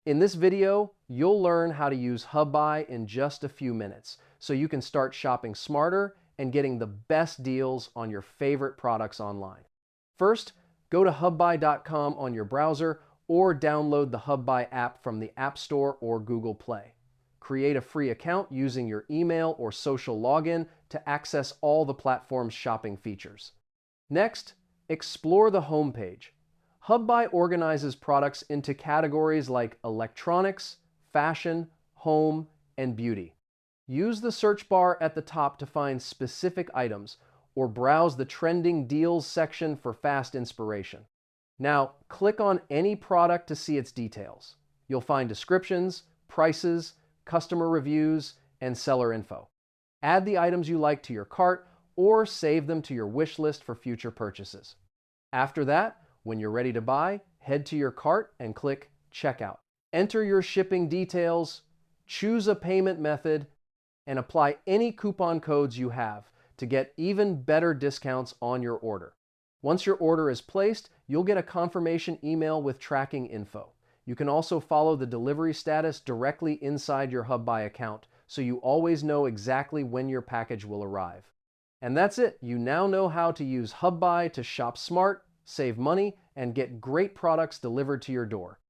In this video, you'll learn how to use Hubbuy in just a few minutes so you can start shopping smarter and getting the best deals on your favorite products online. First, go to hubbuy.com on your browser or download the Hubbuy app from the App Store or Google Play. Create a free account using your email or social login to access all the platform's shopping features. Next, explore the homepage. Hubbuy organizes products into categories like electronics, fashion, home, and beauty. Use the search bar at the top to find specific items or browse the trending deals section for fast inspiration. Now, click on any product to see its details. You'll find descriptions, prices, customer reviews, and seller info. Add the items you like to your cart or save them to your wish list for future purchases. After that, when you're ready to buy, head to your cart and click Checkout. Enter your shipping details, choose a payment method, and apply any coupon codes you have to get even better discounts on your order. Once your order is placed, you'll get a confirmation email with tracking info. You can also follow the delivery status directly inside your Hubbuy account, so you always know exactly when your package will arrive. And that's it. You now know how to use Hubbuy to shop smart, save money, and get great products delivered to your door.